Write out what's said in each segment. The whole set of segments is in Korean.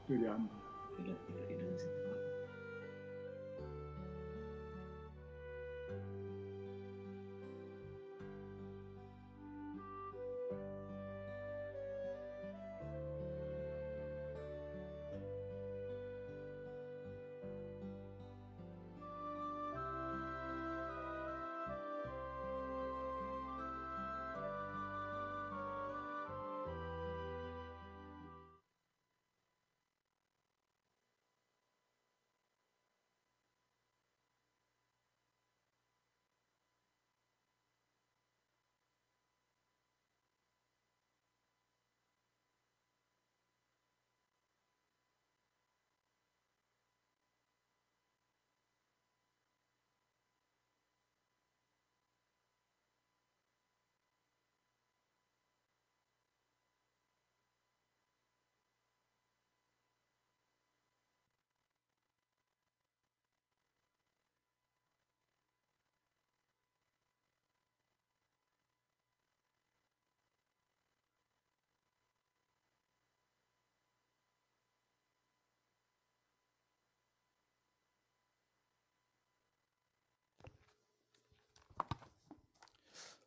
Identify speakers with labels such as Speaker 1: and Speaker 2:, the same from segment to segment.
Speaker 1: 의뢰한다.
Speaker 2: 이런 생각.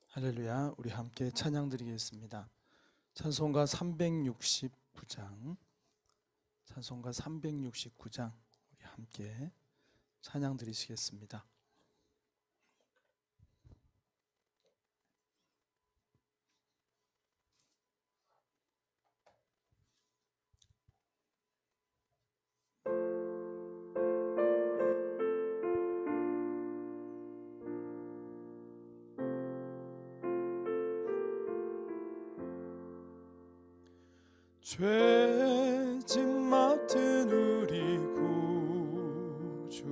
Speaker 3: 할렐루야. 우리 함께 찬양 드리겠습니다. 찬송가 369장, 찬송가 369장 우리 함께 찬양 드리시겠습니다. 죄짐 맡은 우리 구주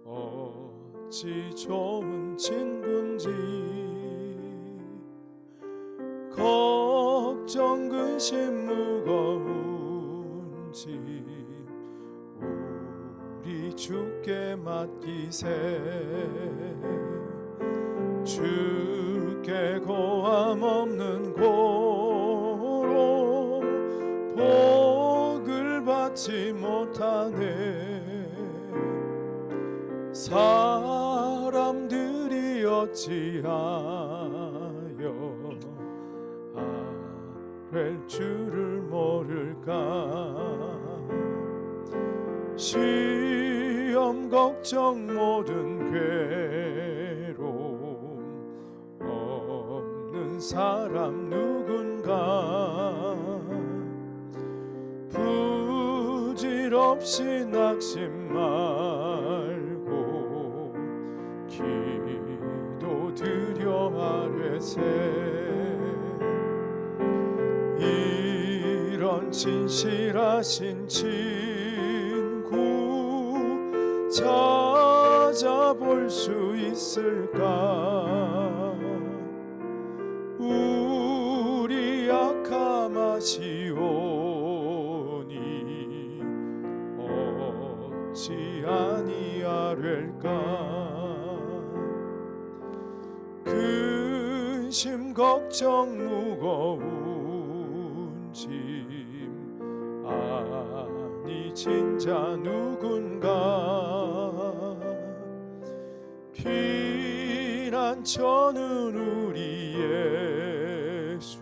Speaker 3: 어찌 좋은 친구인지, 걱정 근심 무거운 짐 우리 주께 맡기세. 주께 고함 없는 고로 복을 받지 못하네. 사람들이 어찌하여 아랠 줄을 모를까. 시험 걱정 모든 괴로움 없는 사람 누군가. 부질없이 낙심 말고 기도 드려 아뢰세. 이런 진실하신 친구 찾아볼 수 있을까. 우리 약함 아시오니 어찌 아니하될까. 근심 걱정 무거운 짐 아니 진자 누군가. 피난처는 우리 예수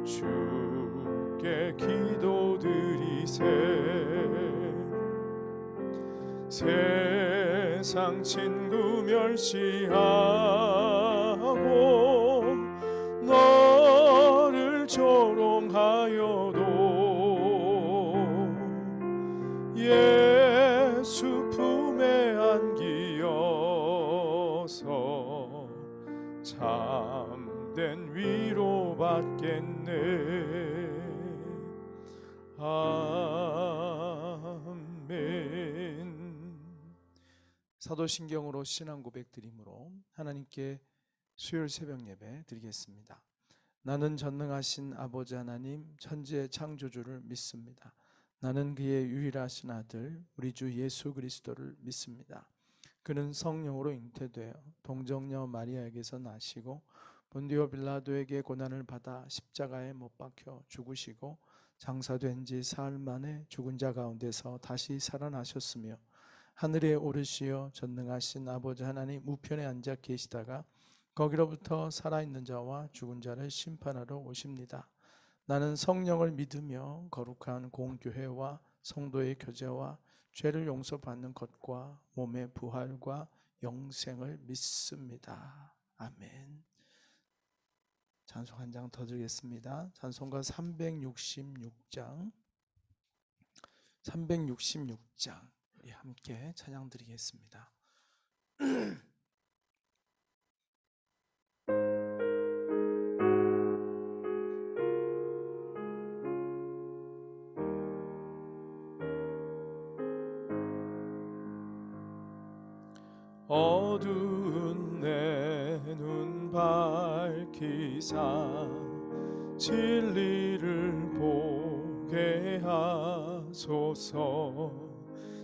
Speaker 3: 주께 기도드리세. 세상 친구 멸시하고 너를 조롱하여도 예수 품에 안기어서 참된 위로 받겠네. 아멘. 사도신경으로 신앙 고백 드림으로 하나님께 수요일 새벽 예배 드리겠습니다. 나는 전능하신 아버지 하나님 천지의 창조주를 믿습니다. 나는 그의 유일하신 아들 우리 주 예수 그리스도를 믿습니다. 그는 성령으로 잉태되어 동정녀 마리아에게서 나시고 본디오 빌라도에게 고난을 받아 십자가에 못 박혀 죽으시고 장사된 지 사흘 만에 죽은 자 가운데서 다시 살아나셨으며 하늘에 오르시어 전능하신 아버지 하나님 우편에 앉아 계시다가 거기로부터 살아있는 자와 죽은 자를 심판하러 오십니다. 나는 성령을 믿으며 거룩한 공교회와 성도의 교제와 죄를 용서받는 것과 몸의 부활과 영생을 믿습니다. 아멘. 찬송 한 장 더 드리겠습니다. 찬송가 366장 우리 함께 찬양 드리겠습니다. 어두운 내 눈 밝히사 진리를 보게 하소서.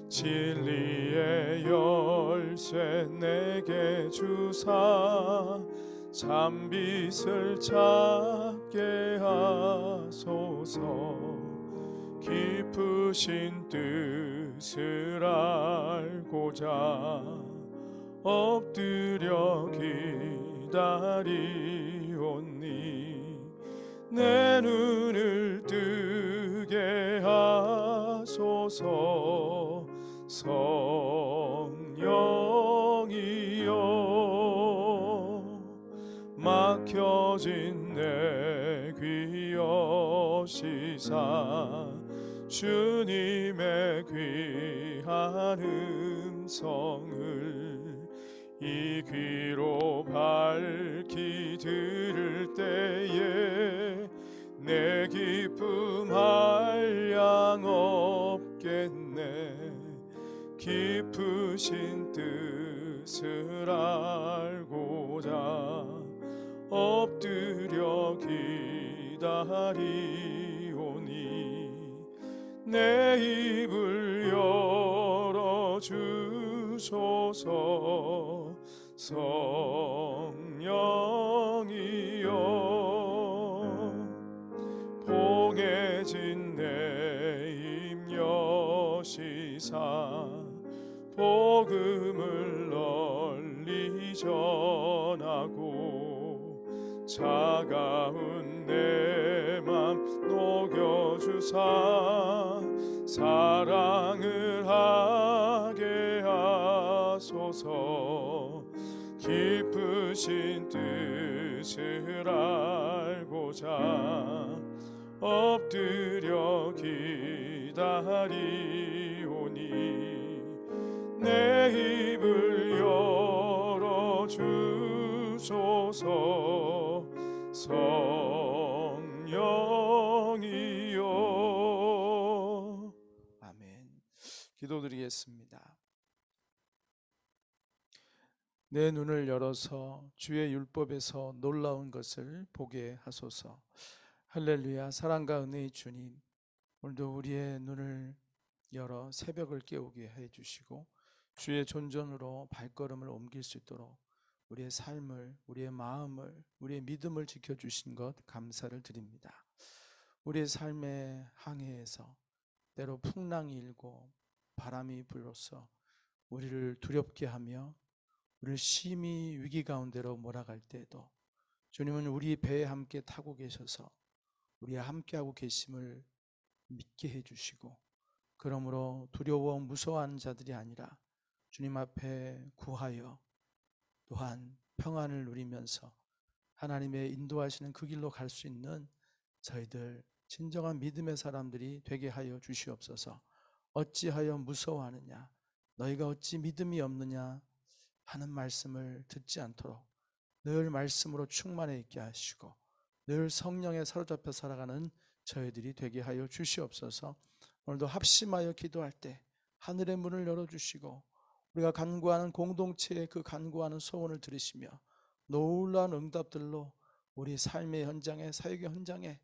Speaker 3: 진리의 열쇠 내게 주사 잠빛을 찾게 하소서. 깊으신 뜻을 알고자 엎드려 기다리오니 내 눈을 뜨게 하소서. 성령이여 막혀진 내 귀 여시사 주님의 귀한 음성을 이 귀로 밝히 들을 때에 내 기쁨 한량 없겠네. 깊으신 뜻을 알고자 엎드려 기다리오니 내 입을 열어주소서. 성령이여 봉해진 내 입 여시사 복음을 널리 전하고 차가운 내 맘 녹여주사 사랑을 하게 하소서. 깊으신 뜻을 알고자 엎드려 기다리오니 내 입을 열어주소서. 성령이여. 아멘. 기도드리겠습니다. 내 눈을 열어서 주의 율법에서 놀라운 것을 보게 하소서. 할렐루야. 사랑과 은혜의 주님, 오늘도 우리의 눈을 열어 새벽을 깨우게 해주시고 주의 존전으로 발걸음을 옮길 수 있도록 우리의 삶을, 우리의 마음을, 우리의 믿음을 지켜주신 것 감사를 드립니다. 우리의 삶의 항해에서 때로 풍랑이 일고 바람이 불어서 우리를 두렵게 하며 우리를 심히 위기 가운데로 몰아갈 때에도 주님은 우리 배에 함께 타고 계셔서 우리와 함께하고 계심을 믿게 해주시고, 그러므로 두려워 무서워하는 자들이 아니라 주님 앞에 구하여 또한 평안을 누리면서 하나님의 인도하시는 그 길로 갈 수 있는 저희들 진정한 믿음의 사람들이 되게 하여 주시옵소서. 어찌하여 무서워하느냐, 너희가 어찌 믿음이 없느냐 하는 말씀을 듣지 않도록 늘 말씀으로 충만해 있게 하시고 늘 성령에 사로잡혀 살아가는 저희들이 되게 하여 주시옵소서. 오늘도 합심하여 기도할 때 하늘의 문을 열어주시고 우리가 간구하는 공동체의 그 간구하는 소원을 들으시며 놀라운 응답들로 우리 삶의 현장에, 사역의 현장에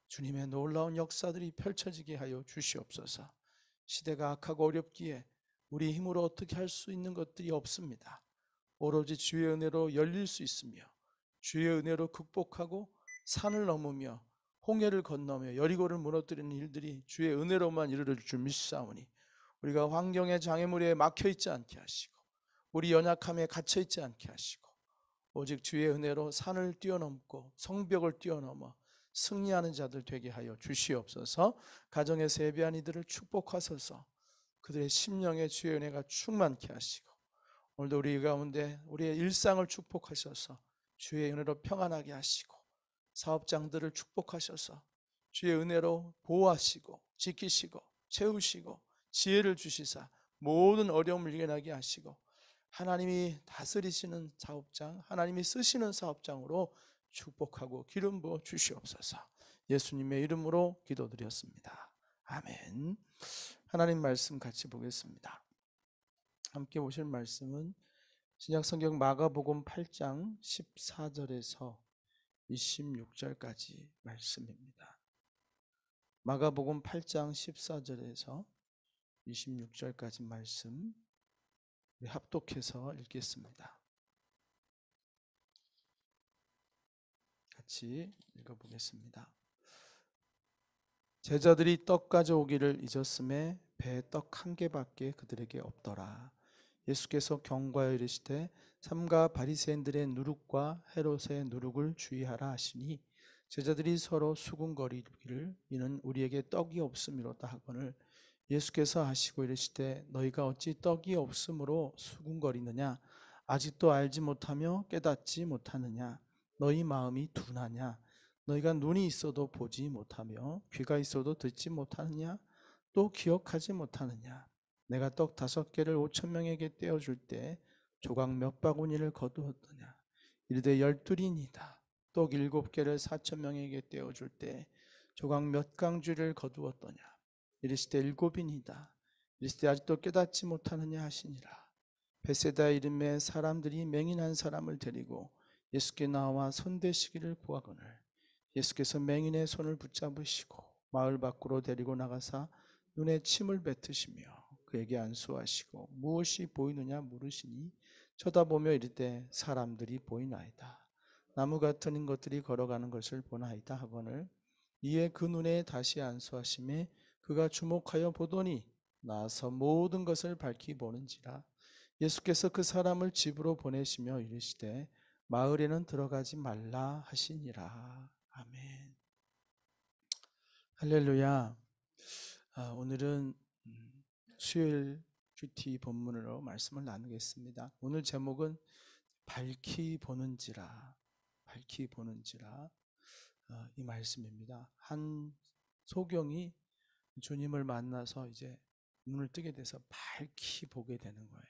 Speaker 3: 주님의 놀라운 역사들이 펼쳐지게 하여 주시옵소서. 시대가 악하고 어렵기에 우리 힘으로 어떻게 할 수 있는 것들이 없습니다. 오로지 주의 은혜로 열릴 수 있으며 주의 은혜로 극복하고 산을 넘으며 홍해를 건너며 여리고를 무너뜨리는 일들이 주의 은혜로만 이루어질 줄 믿사오니 우리가 환경의 장애물에 막혀 있지 않게 하시고 우리 연약함에 갇혀 있지 않게 하시고 오직 주의 은혜로 산을 뛰어넘고 성벽을 뛰어넘어 승리하는 자들 되게 하여 주시옵소서. 가정에서 예배한 이들을 축복하소서. 그들의 심령에 주의 은혜가 충만케 하시고 오늘도 우리 가운데 우리의 일상을 축복하셔서 주의 은혜로 평안하게 하시고 사업장들을 축복하셔서 주의 은혜로 보호하시고 지키시고 채우시고 지혜를 주시사 모든 어려움을 이겨나게 하시고 하나님이 다스리시는 사업장, 하나님이 쓰시는 사업장으로 축복하고 기름 부어 주시옵소서. 예수님의 이름으로 기도드렸습니다. 아멘. 하나님 말씀 같이 보겠습니다. 함께 보실 말씀은 신약성경 마가복음 8장 14절에서 26절까지 말씀입니다. 마가복음 8장 14절에서 26절까지 말씀 합독해서 읽겠습니다. 같이 읽어보겠습니다. 제자들이 떡 가져오기를 잊었음에 배에 떡 한 개밖에 그들에게 없더라. 예수께서 경고하여 이르시되 삼가 바리새인들의 누룩과 헤롯의 누룩을 주의하라 하시니 제자들이 서로 수군거리기를 이는 우리에게 떡이 없음이로다 하거늘 예수께서 하시고 이르시되 너희가 어찌 떡이 없으므로 수군거리느냐 아직도 알지 못하며 깨닫지 못하느냐 너희 마음이 둔하냐 너희가 눈이 있어도 보지 못하며 귀가 있어도 듣지 못하느냐 또 기억하지 못하느냐 내가 떡 5개를 5,000명에게 떼어줄 때 조각 몇 바구니를 거두었더냐 이르되 12이니이다 떡 7개를 4,000명에게 떼어줄 때 조각 몇 강주를 거두었더냐 이르시되 7이니이다 이르시되 아직도 깨닫지 못하느냐 하시니라. 베세다 이름의 사람들이 맹인한 사람을 데리고 예수께 나와 손대시기를 구하거늘 예수께서 맹인의 손을 붙잡으시고 마을 밖으로 데리고 나가사 눈에 침을 뱉으시며 그에게 안수하시고 무엇이 보이느냐 물으시니 쳐다보며 이르되 사람들이 보이나이다. 나무 같은 것들이 걸어가는 것을 보나이다 하거늘 이에 그 눈에 다시 안수하심에 그가 주목하여 보더니 나서 모든 것을 밝히 보는지라. 예수께서 그 사람을 집으로 보내시며 이르시되 마을에는 들어가지 말라 하시니라. 아멘. 할렐루야. 오늘은 수요일 큐티 본문으로 말씀을 나누겠습니다. 오늘 제목은 밝히 보는지라, 밝히 보는지라 이 말씀입니다. 한 소경이 주님을 만나서 이제 눈을 뜨게 돼서 밝히 보게 되는 거예요.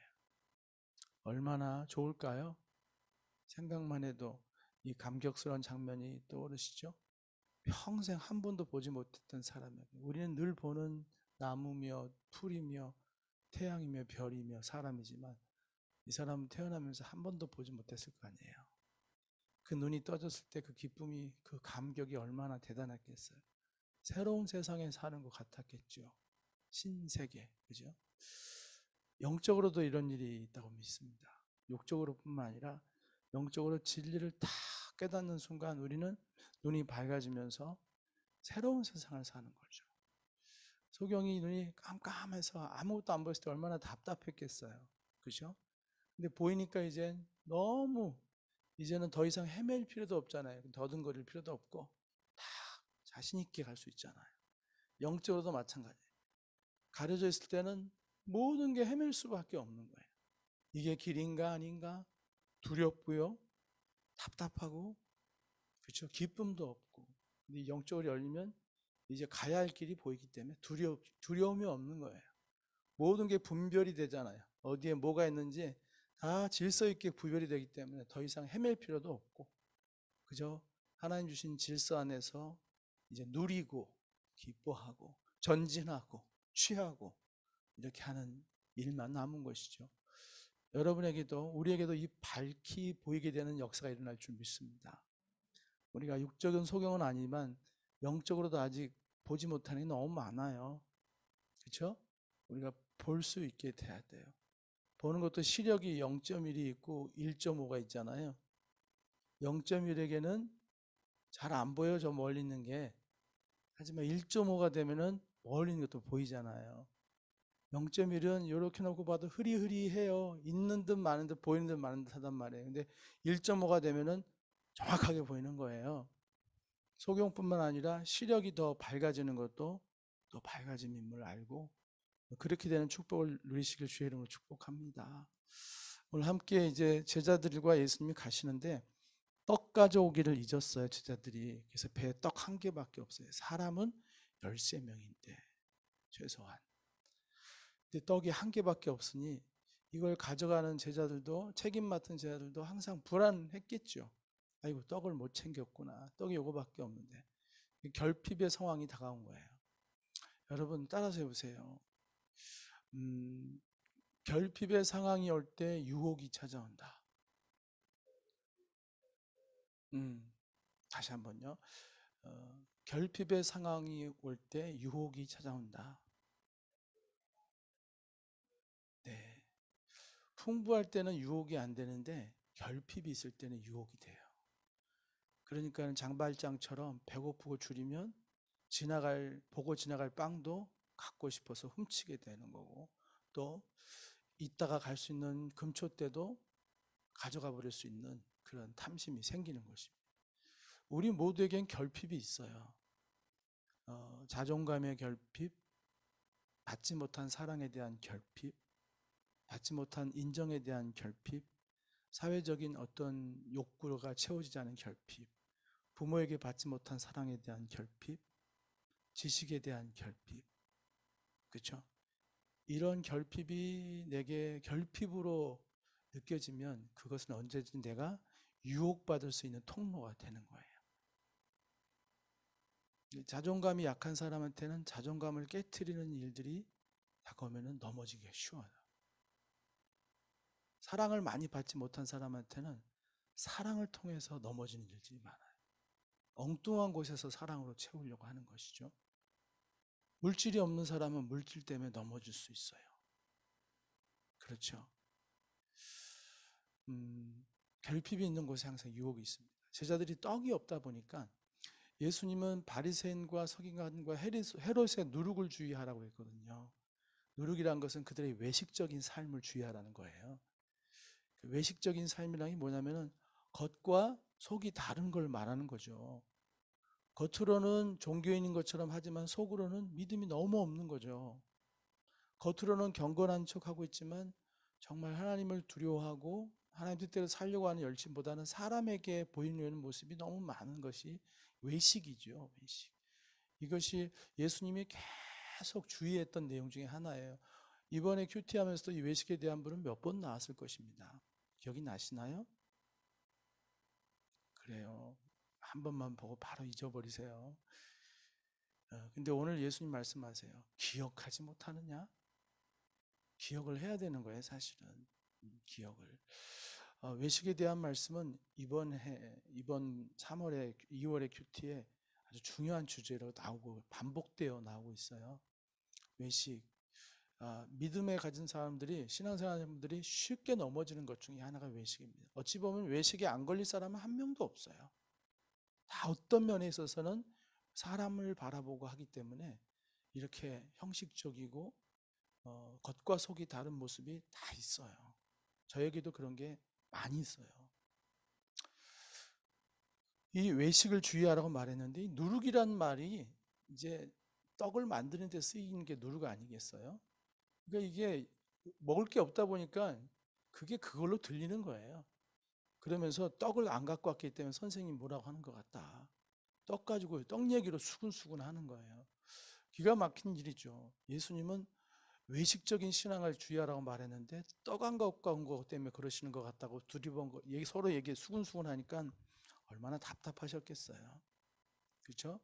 Speaker 3: 얼마나 좋을까요? 생각만 해도 이 감격스러운 장면이 떠오르시죠? 평생 한 번도 보지 못했던 사람에게 우리는 늘 보는 나무며 풀이며 태양이며 별이며 사람이지만 이 사람은 태어나면서 한 번도 보지 못했을 거 아니에요. 그 눈이 떠졌을 때 그 기쁨이 그 감격이 얼마나 대단했겠어요. 새로운 세상에 사는 것 같았겠죠. 신세계, 그죠? 영적으로도 이런 일이 있다고 믿습니다. 육적으로뿐만 아니라 영적으로 진리를 다 깨닫는 순간 우리는 눈이 밝아지면서 새로운 세상을 사는 거죠. 소경이 눈이 깜깜해서 아무것도 안 보였을 때 얼마나 답답했겠어요. 그죠? 근데 보이니까 이제는 더 이상 헤맬 필요도 없잖아요. 더듬거릴 필요도 없고 다 자신 있게 갈 수 있잖아요. 영적으로도 마찬가지예요. 가려져 있을 때는 모든 게 헤맬 수밖에 없는 거예요. 이게 길인가 아닌가 두렵고요. 답답하고 그렇죠. 기쁨도 없고. 근데 영적으로 열리면 이제 가야 할 길이 보이기 때문에 두려움이 없는 거예요. 모든 게 분별이 되잖아요. 어디에 뭐가 있는지 다 질서 있게 구별이 되기 때문에 더 이상 헤맬 필요도 없고 그저 하나님 주신 질서 안에서 이제 누리고 기뻐하고 전진하고 취하고 이렇게 하는 일만 남은 것이죠. 여러분에게도 우리에게도 이 밝히 보이게 되는 역사가 일어날 줄 믿습니다. 우리가 육적인 소경은 아니지만 영적으로도 아직 보지 못하는 게 너무 많아요. 그렇죠? 우리가 볼 수 있게 돼야 돼요. 보는 것도 시력이 0.1이 있고 1.5가 있잖아요. 0.1에게는 잘 안 보여 저 멀리 있는 게 하지만 1.5가 되면은 멀리 있는 것도 보이잖아요. 0.1은 이렇게 놓고 봐도 흐리흐리해요. 있는 듯 많은 듯 보이는 듯 많은 듯 하단 말이에요. 근데 1.5가 되면은 정확하게 보이는 거예요. 소경뿐만 아니라 시력이 더 밝아지는 것도 또 밝아진 인물을 알고 그렇게 되는 축복을 누리시길 주의 이름으로 축복합니다. 오늘 함께 이제 제자들과 예수님이 가시는데 떡 가져오기를 잊었어요, 제자들이. 그래서 배에 떡 한 개밖에 없어요. 사람은 13명인데 최소한. 근데 떡이 한 개밖에 없으니 이걸 가져가는 제자들도, 책임 맡은 제자들도 항상 불안했겠죠. 아이고, 떡을 못 챙겼구나. 떡이 요거밖에 없는데. 결핍의 상황이 다가온 거예요. 여러분 따라서 해보세요. 결핍의 상황이 올 때 유혹이 찾아온다. 다시 한번요. 결핍의 상황이 올 때 유혹이 찾아온다. 네. 풍부할 때는 유혹이 안 되는데 결핍이 있을 때는 유혹이 돼요. 그러니까 장발장처럼 배고프고 줄이면 보고 지나갈 빵도 갖고 싶어서 훔치게 되는 거고, 또 이따가 갈 수 있는 금초대도 가져가 버릴 수 있는 그런 탐심이 생기는 것입니다. 우리 모두에겐 결핍이 있어요. 자존감의 결핍, 받지 못한 사랑에 대한 결핍, 받지 못한 인정에 대한 결핍, 사회적인 어떤 욕구가 채워지지 않은 결핍, 부모에게 받지 못한 사랑에 대한 결핍, 지식에 대한 결핍, 그렇죠? 이런 결핍이 내게 결핍으로 느껴지면 그것은 언제든 내가 유혹받을 수 있는 통로가 되는 거예요. 자존감이 약한 사람한테는 자존감을 깨트리는 일들이 다가오면 넘어지기가 쉬워요. 사랑을 많이 받지 못한 사람한테는 사랑을 통해서 넘어지는 일들이 많아요. 엉뚱한 곳에서 사랑으로 채우려고 하는 것이죠. 물질이 없는 사람은 물질 때문에 넘어질 수 있어요. 그렇죠. 결핍이 있는 곳에 항상 유혹이 있습니다. 제자들이 떡이 없다 보니까 예수님은 바리새인과 서기관과 헤롯의 누룩을 주의하라고 했거든요. 누룩이란 것은 그들의 외식적인 삶을 주의하라는 거예요. 외식적인 삶이란 게 뭐냐면은 겉과 속이 다른 걸 말하는 거죠. 겉으로는 종교인인 것처럼 하지만 속으로는 믿음이 너무 없는 거죠. 겉으로는 경건한 척하고 있지만 정말 하나님을 두려워하고 하나님 뜻대로 살려고 하는 열심보다는 사람에게 보이는 모습이 너무 많은 것이 외식이죠. 외식. 이것이 예수님이 계속 주의했던 내용 중에 하나예요. 이번에 큐티하면서도 이 외식에 대한 분은 몇 번 나왔을 것입니다. 기억이 나시나요? 그래요. 한 번만 보고 바로 잊어버리세요. 근데 오늘 예수님 말씀하세요. 기억하지 못하느냐? 기억을 해야 되는 거예요, 사실은. 기억을. 외식에 대한 말씀은 이번 3월에, 2월의 큐티에 아주 중요한 주제로 나오고 반복되어 나오고 있어요. 외식. 믿음에 가진 사람들이, 신앙생활자분들이 쉽게 넘어지는 것 중에 하나가 외식입니다. 어찌 보면 외식에 안 걸릴 사람은 한 명도 없어요. 다 어떤 면에 있어서는 사람을 바라보고 하기 때문에 이렇게 형식적이고 겉과 속이 다른 모습이 다 있어요. 저에게도 그런 게 많이 있어요. 이 외식을 주의하라고 말했는데, 이 누룩이란 말이 이제 떡을 만드는 데 쓰이는 게 누룩 아니겠어요? 그러니까 이게 먹을 게 없다 보니까 그게 그걸로 들리는 거예요. 그러면서 떡을 안 갖고 왔기 때문에 선생님 뭐라고 하는 것 같다. 떡 가지고 떡 얘기로 수근수근 하는 거예요. 기가 막힌 일이죠. 예수님은 외식적인 신앙을 주의하라고 말했는데 떡 안 갖고 온 것 때문에 그러시는 것 같다고 두리번 거 서로 얘기 수근수근 하니까 얼마나 답답하셨겠어요. 그렇죠?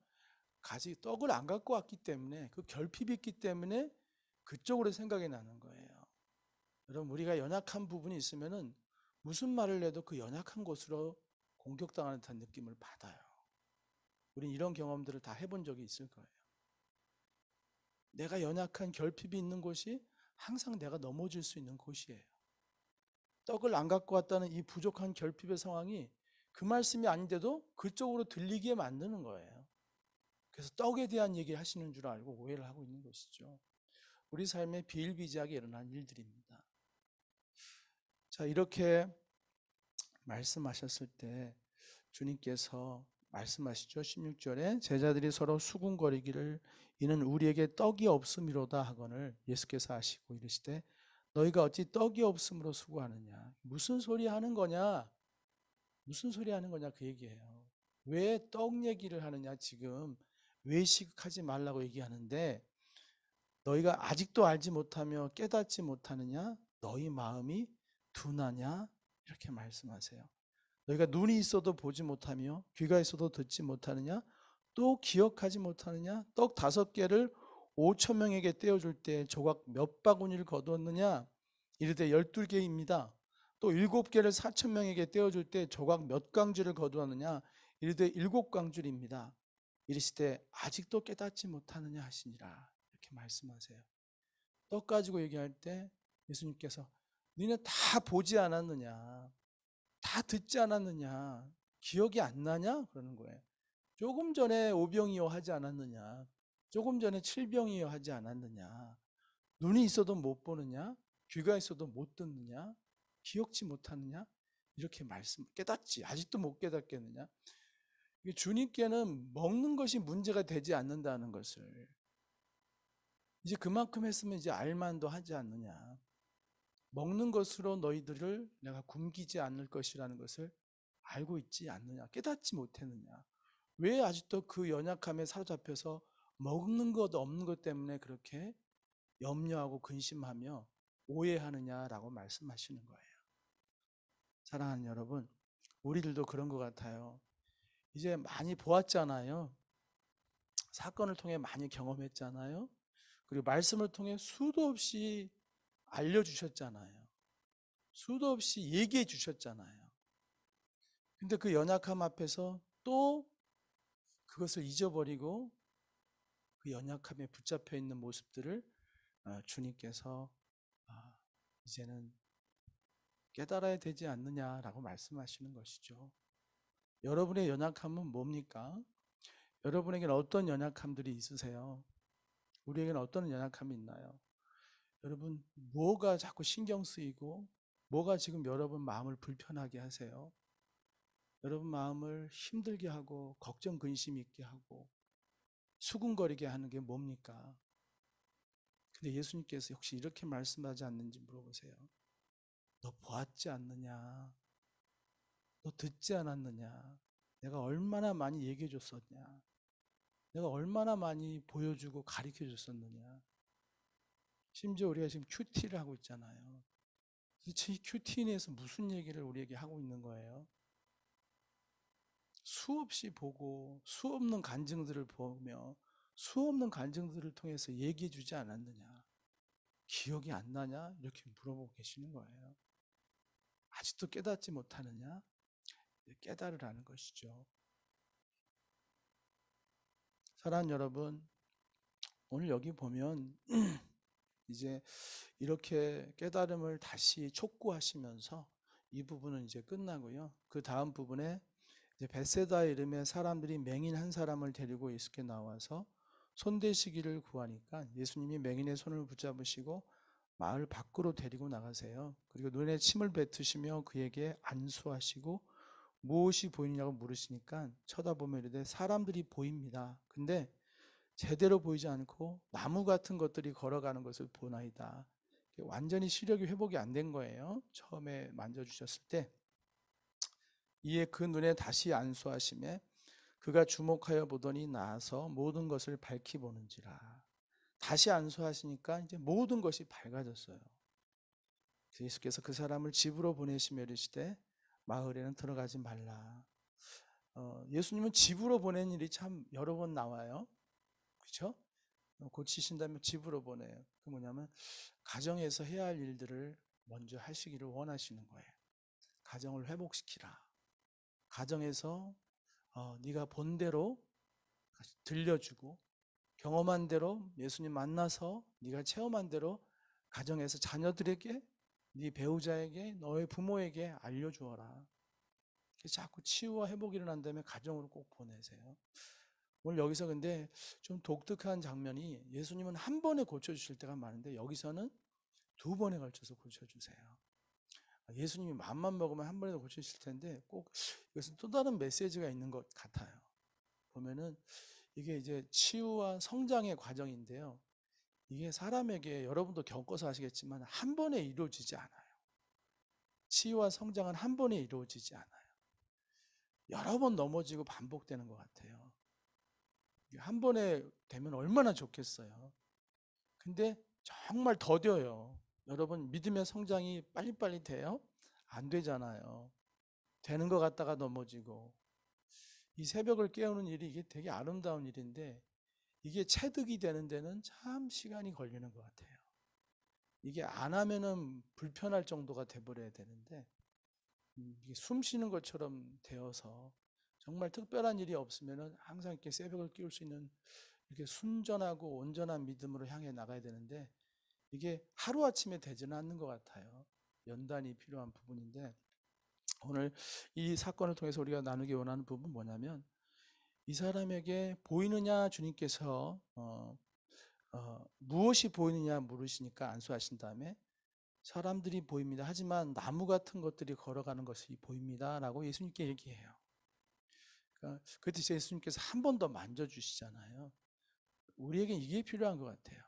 Speaker 3: 떡을 안 갖고 왔기 때문에 그 결핍이 있기 때문에 그쪽으로 생각이 나는 거예요. 여러분 우리가 연약한 부분이 있으면은 무슨 말을 해도 그 연약한 곳으로 공격당하는 듯한 느낌을 받아요. 우린 이런 경험들을 다 해본 적이 있을 거예요. 내가 연약한 결핍이 있는 곳이 항상 내가 넘어질 수 있는 곳이에요. 떡을 안 갖고 왔다는 이 부족한 결핍의 상황이 그 말씀이 아닌데도 그쪽으로 들리게 만드는 거예요. 그래서 떡에 대한 얘기를 하시는 줄 알고 오해를 하고 있는 것이죠. 우리 삶에 비일비재하게 일어난 일들입니다. 자, 이렇게 말씀하셨을 때 주님께서 말씀하시죠. 16절에 제자들이 서로 수군거리기를 이는 우리에게 떡이 없음이로다 하거늘 예수께서 하시고 이르시되 너희가 어찌 떡이 없음으로 수고하느냐. 무슨 소리 하는 거냐? 무슨 소리 하는 거냐 그 얘기예요. 왜 떡 얘기를 하느냐 지금 외식하지 말라고 얘기하는데 너희가 아직도 알지 못하며 깨닫지 못하느냐? 너희 마음이 둔하냐? 이렇게 말씀하세요. 너희가 눈이 있어도 보지 못하며 귀가 있어도 듣지 못하느냐? 또 기억하지 못하느냐? 떡 5개를 5천 명에게 떼어줄 때 조각 몇 바구니를 거두었느냐? 이르되 12개입니다. 또 7개를 4천 명에게 떼어줄 때 조각 몇 강줄을 거두었느냐? 이르되 7강줄입니다. 이르시되 아직도 깨닫지 못하느냐 하시니라. 이렇게 말씀하세요. 떡 가지고 얘기할 때 예수님께서 너네 다 보지 않았느냐? 다 듣지 않았느냐? 기억이 안 나냐? 그러는 거예요. 조금 전에 오병이어 하지 않았느냐? 조금 전에 칠병이어 하지 않았느냐? 눈이 있어도 못 보느냐? 귀가 있어도 못 듣느냐? 기억지 못하느냐? 이렇게 깨닫지 아직도 못 깨닫겠느냐? 주님께는 먹는 것이 문제가 되지 않는다는 것을 이제 그만큼 했으면 이제 알만도 하지 않느냐? 먹는 것으로 너희들을 내가 굶기지 않을 것이라는 것을 알고 있지 않느냐? 깨닫지 못했느냐? 왜 아직도 그 연약함에 사로잡혀서 먹는 것 없는 것 때문에 그렇게 염려하고 근심하며 오해하느냐라고 말씀하시는 거예요. 사랑하는 여러분, 우리들도 그런 것 같아요. 이제 많이 보았잖아요. 사건을 통해 많이 경험했잖아요. 그리고 말씀을 통해 수도 없이 알려주셨잖아요. 수도 없이 얘기해 주셨잖아요. 근데 그 연약함 앞에서 또 그것을 잊어버리고 그 연약함에 붙잡혀 있는 모습들을 주님께서 이제는 깨달아야 되지 않느냐라고 말씀하시는 것이죠. 여러분의 연약함은 뭡니까? 여러분에게는 어떤 연약함들이 있으세요? 우리에게는 어떤 연약함이 있나요? 여러분, 뭐가 자꾸 신경 쓰이고 뭐가 지금 여러분 마음을 불편하게 하세요? 여러분 마음을 힘들게 하고 걱정 근심 있게 하고 수군거리게 하는 게 뭡니까? 근데 예수님께서 혹시 이렇게 말씀하지 않는지 물어보세요. 너 보았지 않느냐? 너 듣지 않았느냐? 내가 얼마나 많이 얘기해 줬었냐? 내가 얼마나 많이 보여주고 가르쳐 줬었느냐? 심지어 우리가 지금 큐티를 하고 있잖아요. 도대체 이 큐티에 대해서 무슨 얘기를 우리에게 하고 있는 거예요? 수없이 보고 수없는 간증들을 보며 수없는 간증들을 통해서 얘기해 주지 않았느냐? 기억이 안 나냐? 이렇게 물어보고 계시는 거예요. 아직도 깨닫지 못하느냐? 깨달으라는 것이죠. 사랑하는 여러분, 오늘 여기 보면 이제 이렇게 깨달음을 다시 촉구하시면서 이 부분은 이제 끝나고요. 그 다음 부분에 이제 벳세다 이름의 사람들이 맹인 한 사람을 데리고 예수께 나와서 손대시기를 구하니까 예수님이 맹인의 손을 붙잡으시고 마을 밖으로 데리고 나가세요. 그리고 눈에 침을 뱉으시며 그에게 안수하시고 무엇이 보이냐고 물으시니까 쳐다보며 이르되 사람들이 보입니다. 근데 제대로 보이지 않고 나무 같은 것들이 걸어가는 것을 보나이다. 완전히 시력이 회복이 안 된 거예요. 처음에 만져주셨을 때. 이에 그 눈에 다시 안수하심에 그가 주목하여 보더니 나아서 모든 것을 밝히 보는지라. 다시 안수하시니까 이제 모든 것이 밝아졌어요. 예수께서 그 사람을 집으로 보내시며 이르시되 마을에는 들어가지 말라. 예수님은 집으로 보낸 일이 참 여러 번 나와요. 그렇죠? 고치신다면 집으로 보내요. 그 뭐냐면 가정에서 해야 할 일들을 먼저 하시기를 원하시는 거예요. 가정을 회복시키라. 가정에서 네가 본 대로 들려주고 경험한 대로 예수님 만나서 네가 체험한 대로 가정에서 자녀들에게 네 배우자에게 너의 부모에게 알려주어라. 자꾸 치유와 회복이 일어난 다음에 가정으로 꼭 보내세요. 오늘 여기서 근데 좀 독특한 장면이 예수님은 한 번에 고쳐주실 때가 많은데 여기서는 두 번에 걸쳐서 고쳐주세요. 예수님이 마음만 먹으면 한 번에 고쳐주실 텐데 꼭 이것은 또 다른 메시지가 있는 것 같아요. 보면은 이게 이제 치유와 성장의 과정인데요. 이게 사람에게 여러분도 겪어서 아시겠지만 한 번에 이루어지지 않아요. 치유와 성장은 한 번에 이루어지지 않아요. 여러 번 넘어지고 반복되는 것 같아요. 한 번에 되면 얼마나 좋겠어요. 근데 정말 더뎌요. 여러분 믿음의 성장이 빨리빨리 돼요? 안 되잖아요. 되는 것 같다가 넘어지고. 이 새벽을 깨우는 일이 이게 되게 아름다운 일인데 이게 체득이 되는 데는 참 시간이 걸리는 것 같아요. 이게 안 하면은 불편할 정도가 돼버려야 되는데 이게 숨 쉬는 것처럼 되어서 정말 특별한 일이 없으면은 항상 이렇게 새벽을 깨울 수 있는 이렇게 순전하고 온전한 믿음으로 향해 나가야 되는데 이게 하루아침에 되지는 않는 것 같아요. 연단이 필요한 부분인데 오늘 이 사건을 통해서 우리가 나누기 원하는 부분은 뭐냐면 이 사람에게 보이느냐 주님께서 무엇이 보이느냐 물으시니까 안수하신 다음에 사람들이 보입니다. 하지만 나무 같은 것들이 걸어가는 것이 보입니다. 라고 예수님께 얘기해요. 그러니까 그때 예수님께서 한 번 더 만져주시잖아요. 우리에게 이게 필요한 것 같아요.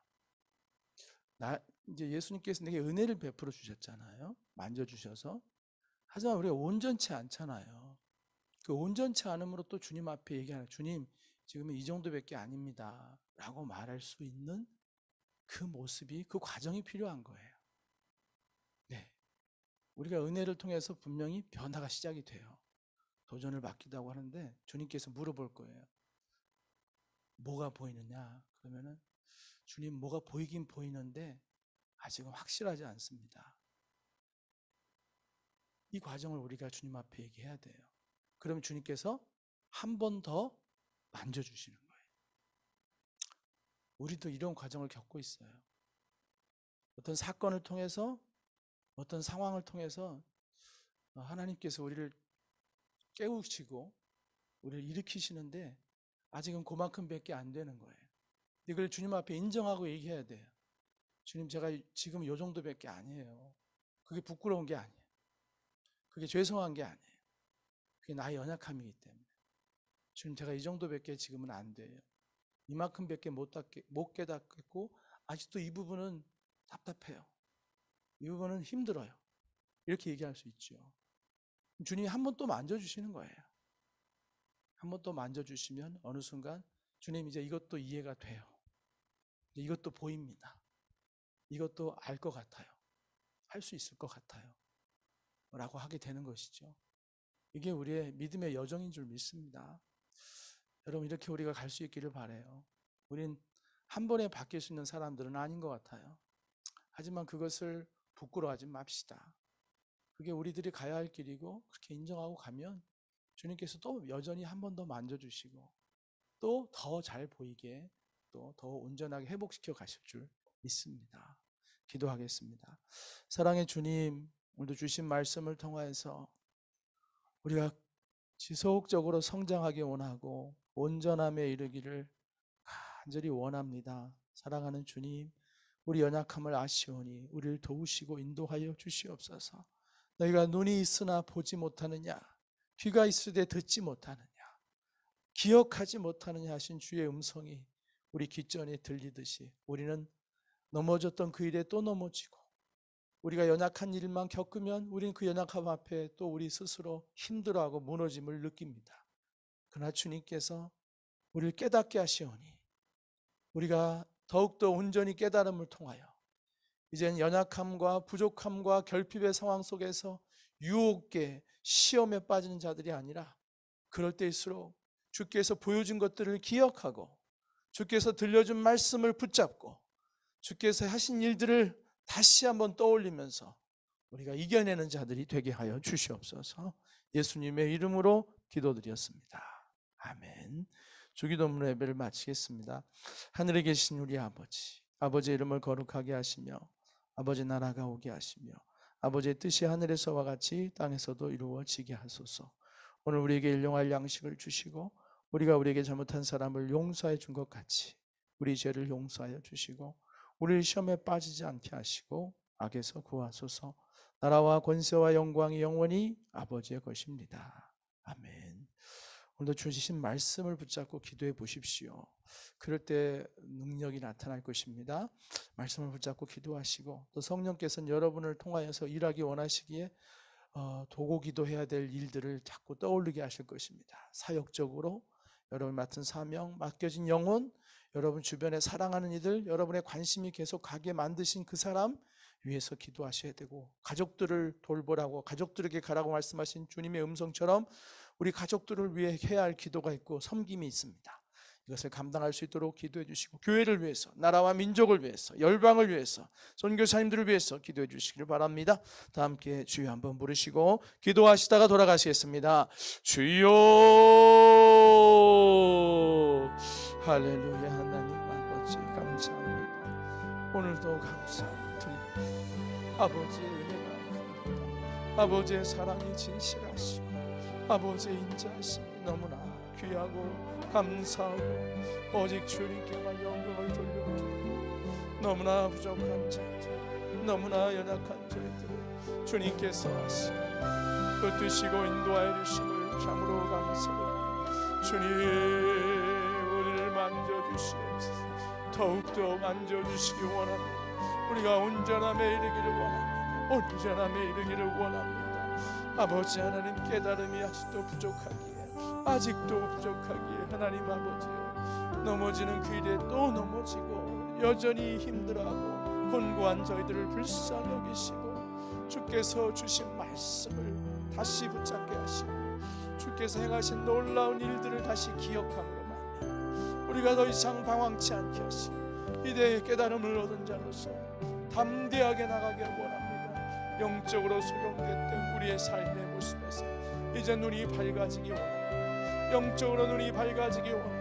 Speaker 3: 이제 예수님께서 내게 은혜를 베풀어 주셨잖아요. 만져주셔서. 하지만 우리가 온전치 않잖아요. 그 온전치 않음으로 또 주님 앞에 얘기하는 주님 지금은 이 정도밖에 아닙니다. 라고 말할 수 있는 그 모습이 그 과정이 필요한 거예요. 네. 우리가 은혜를 통해서 분명히 변화가 시작이 돼요. 도전을 받기도 하고 하는데 주님께서 물어볼 거예요. 뭐가 보이느냐? 그러면은 주님 뭐가 보이긴 보이는데 아직은 확실하지 않습니다. 이 과정을 우리가 주님 앞에 얘기해야 돼요. 그러면 주님께서 한 번 더 만져주시는 거예요. 우리도 이런 과정을 겪고 있어요. 어떤 사건을 통해서 어떤 상황을 통해서 하나님께서 우리를 깨우시고 우리를 일으키시는데 아직은 그만큼밖에 안 되는 거예요. 이걸 주님 앞에 인정하고 얘기해야 돼요. 주님 제가 지금 이 정도밖에 아니에요. 그게 부끄러운 게 아니에요. 그게 죄송한 게 아니에요. 그게 나의 연약함이기 때문에. 주님 제가 이 정도밖에 지금은 안 돼요. 이만큼밖에 못 깨닫겠고 아직도 이 부분은 답답해요. 이 부분은 힘들어요. 이렇게 얘기할 수 있죠. 주님이 한 번 또 만져주시는 거예요. 한 번 또 만져주시면 어느 순간 주님 이제 이것도 이해가 돼요. 이것도 보입니다. 이것도 알 것 같아요. 할 수 있을 것 같아요. 라고 하게 되는 것이죠. 이게 우리의 믿음의 여정인 줄 믿습니다. 여러분 이렇게 우리가 갈 수 있기를 바라요. 우린 한 번에 바뀔 수 있는 사람들은 아닌 것 같아요. 하지만 그것을 부끄러워하지 맙시다. 그게 우리들이 가야 할 길이고 그렇게 인정하고 가면 주님께서 또 여전히 한 번 더 만져주시고 또 더 잘 보이게 또 더 온전하게 회복시켜 가실 줄 믿습니다. 기도하겠습니다. 사랑의 주님, 오늘도 주신 말씀을 통하여서 우리가 지속적으로 성장하기 원하고 온전함에 이르기를 간절히 원합니다. 사랑하는 주님, 우리 연약함을 아시오니 우리를 도우시고 인도하여 주시옵소서. 너희가 눈이 있으나 보지 못하느냐, 귀가 있으되 듣지 못하느냐, 기억하지 못하느냐 하신 주의 음성이 우리 귓전에 들리듯이 우리는 넘어졌던 그 일에 또 넘어지고 우리가 연약한 일만 겪으면 우리는 그 연약함 앞에 또 우리 스스로 힘들어하고 무너짐을 느낍니다. 그러나 주님께서 우리를 깨닫게 하시오니 우리가 더욱더 온전히 깨달음을 통하여 이젠 연약함과 부족함과 결핍의 상황 속에서 유혹에 시험에 빠지는 자들이 아니라 그럴 때일수록 주께서 보여준 것들을 기억하고 주께서 들려준 말씀을 붙잡고 주께서 하신 일들을 다시 한번 떠올리면서 우리가 이겨내는 자들이 되게 하여 주시옵소서. 예수님의 이름으로 기도드렸습니다. 아멘. 주기도문 예배를 마치겠습니다. 하늘에 계신 우리 아버지, 아버지의 이름을 거룩하게 하시며 아버지 나라가 오게 하시며 아버지의 뜻이 하늘에서와 같이 땅에서도 이루어지게 하소서. 오늘 우리에게 일용할 양식을 주시고 우리가 우리에게 잘못한 사람을 용서해 준 것 같이 우리 죄를 용서하여 주시고 우리를 시험에 빠지지 않게 하시고 악에서 구하소서. 나라와 권세와 영광이 영원히 아버지의 것입니다. 아멘. 오늘도 주신 말씀을 붙잡고 기도해 보십시오. 그럴 때 능력이 나타날 것입니다. 말씀을 붙잡고 기도하시고 또 성령께서는 여러분을 통하여서 일하기 원하시기에 도고 기도해야 될 일들을 자꾸 떠올리게 하실 것입니다. 사역적으로 여러분 맡은 사명, 맡겨진 영혼, 여러분 주변에 사랑하는 이들, 여러분의 관심이 계속 가게 만드신 그 사람 위해서 기도하셔야 되고, 가족들을 돌보라고, 가족들에게 가라고 말씀하신 주님의 음성처럼 우리 가족들을 위해 해야 할 기도가 있고 섬김이 있습니다. 이것을 감당할 수 있도록 기도해 주시고, 교회를 위해서, 나라와 민족을 위해서, 열방을 위해서, 선교사님들을 위해서 기도해 주시기를 바랍니다. 다 함께 주여 한번 부르시고 기도하시다가 돌아가시겠습니다. 주여. 할렐루야. 하나님 아버지 감사합니다. 오늘도 감사드립니다. 아버지의 은혜가 큽니다. 아버지의 사랑이 진실하시고 아버지의 인자하심이 너무나 귀하고 감사하고 오직 주님께만 영광을 돌려드리고, 너무나 부족한 저희들, 너무나 연약한 저희들을 주님께서 하시고 붙드시고 인도하여 주심을 참으로 감사드립니다. 주님, 우리를 만져주시옵소서. 더욱더 만져주시기 원합니다. 우리가 온전함에 이르기를 원합니다. 온전함에 이르기를 원합니다. 아버지 하나님, 깨달음이 아직도 부족하기에 하나님 아버지요, 넘어지는 그 일에 또 넘어지고 여전히 힘들어하고 곤고한 저희들을 불쌍히 여기시고 주께서 주신 말씀을 다시 붙잡게 하시고 주께서 행하신 놀라운 일들을 다시 기억하고만 우리가 더 이상 방황치 않게 하시고 이대의 깨달음을 얻은 자로서 담대하게 나가길 원합니다. 영적으로 소경됐던 우리의 삶의 모습에서 이제 눈이 밝아지기 원합니다. 영적으로 눈이 밝아지기 원합니다.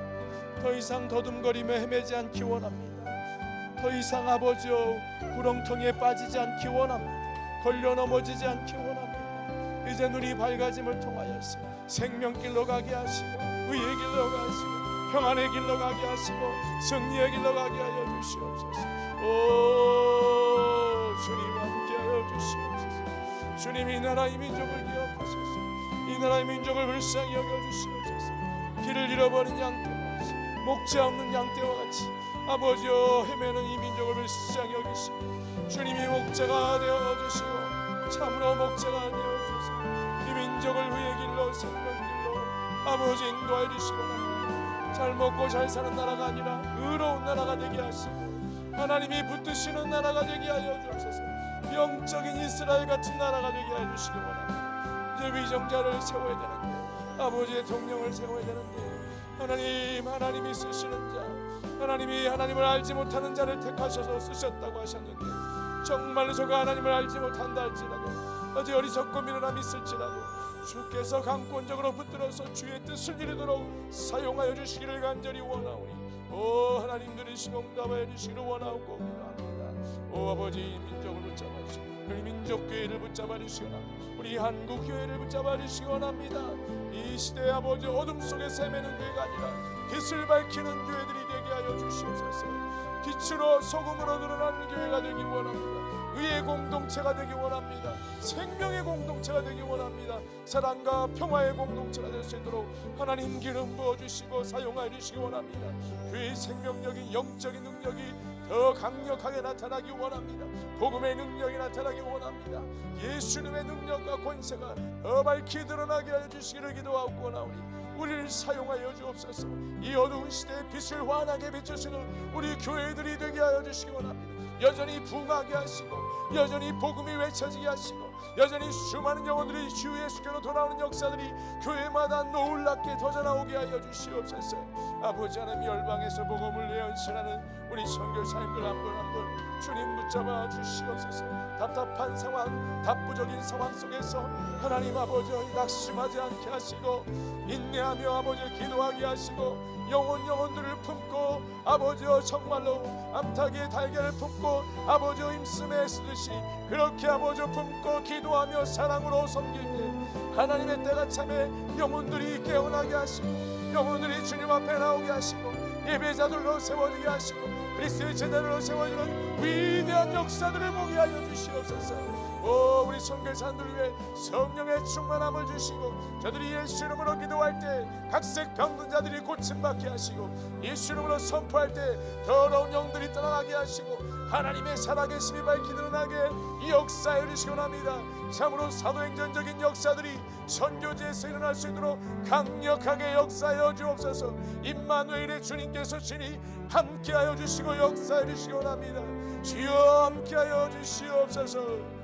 Speaker 3: 더 이상 더듬거리며 헤매지 않기 원합니다. 더 이상 아버지여 구렁텅이에 빠지지 않기 원합니다. 걸려 넘어지지 않기 원합니다. 이제 눈이 밝아짐을 통하여서 생명길로 가게 하시고 의의 길로 가시고 평안의 길로 가게 하시고 승리의 길로 가게 하여 주시옵소서. 오 주님 함께하여 주시옵소서. 주님, 이 나라의 민족을 기억하소서. 이 나라의 민족을 불쌍히 여겨주시옵소서. 길을 잃어버린 양떼와 같이, 목자 없는 양떼와 같이 아버지여 헤매는 이 민족을 불쌍히 여기시고 주님이 목자가 되어주시고 참으로 목자가 되어주셔서 이 민족을 의의 길로 생명길로 아버지 인도하여 주시고 합니다. 잘 먹고 잘 사는 나라가 아니라 의로운 나라가 되게 하시고 하나님이 붙드시는 나라가 되게 하여 주옵소서. 영적인 이스라엘 같은 나라가 되게 하여 주시기 원합니다. 이제 위정자를 세워야 되는데, 아버지의 통령을 세워야 되는데, 하나님이 쓰시는 자, 하나님이 하나님을 알지 못하는 자를 택하셔서 쓰셨다고 하셨는데, 정말로 저가 하나님을 알지 못한다 할지라도, 어제 어리석고 미련함이 있을지라도 주께서 강권적으로 붙들어서 주의 뜻을 이루도록 사용하여 주시기를 간절히 원하오니, 오 하나님 들으시고 응답하여 주시기를 원하옵고 오 아버지, 민족을 붙잡아 주시고 우리 민족교회를 붙잡아 주시거나 우리 한국교회를 붙잡아 주시기 원합니다. 이 시대의 아버지 어둠 속에 세매는 교회가 아니라 빛을 밝히는 교회들이 되게 하여 주시옵소서. 빛으로 소금으로 드러나는 교회가 되기 원합니다. 의의 공동체가 되기 원합니다. 생명의 공동체가 되기 원합니다. 사랑과 평화의 공동체가 될 수 있도록 하나님 기름 부어주시고 사용하여 주시기 원합니다. 그의 생명력이, 영적인 능력이 더 강력하게 나타나기 원합니다. 복음의 능력이 나타나기 원합니다. 예수님의 능력과 권세가 더 밝히 드러나게 하여 주시기를 기도하고 원하오니 우리를 사용하여 주옵소서. 이 어두운 시대의 빛을 환하게 비추시는 우리 교회들이 되게 하여 주시기 원합니다. 여전히 부흥하게 하시고 여전히 복음이 외쳐지게 하시고 여전히 수많은 영혼들이 주 예수께로 돌아오는 역사들이 교회마다 놀랍게 터져나오게 하여 주시옵소서. 아버지 하나님, 열방에서 복음을 예언하는 우리 선교사님들 한 분 한 분 주님 붙잡아 주시옵소서. 답답한 상황, 답부적인 상황 속에서 하나님 아버지 낙심하지 않게 하시고 인내하며 아버지 기도하게 하시고 영혼들을 품고 아버지여 정말로 암탉의 달걀을 품고 아버지여 힘쓰며 쓰듯이 그렇게 아버지여 품고 기도하며 사랑으로 섬길 때 하나님의 때가 참에 영혼들이 깨어나게 하시고 영혼들이 주님 앞에 나오게 하시고 예배자들로 세워지게 하시고 그리스도의 제자들로 세워지는 위대한 역사들을 보게 하여 주시옵소서. 오, 우리 선교사님들 위해 성령의 충만함을 주시고 저들이 예수 이름으로 기도할 때 각색 병든 자들이 고침받게 하시고 예수 이름으로 선포할 때 더러운 영들이 떠나가게 하시고 하나님의 살아계심이 밝히 드러나게 역사해 주시기 원합니다. 참으로 사도행전적인 역사들이 선교지에서 일어날 수 있도록 강력하게 역사하여 주옵소서. 임마누엘의 주님께서 친히 함께하여 주시고 역사해 주시기 원합니다. 주여 함께하여 주시옵소서.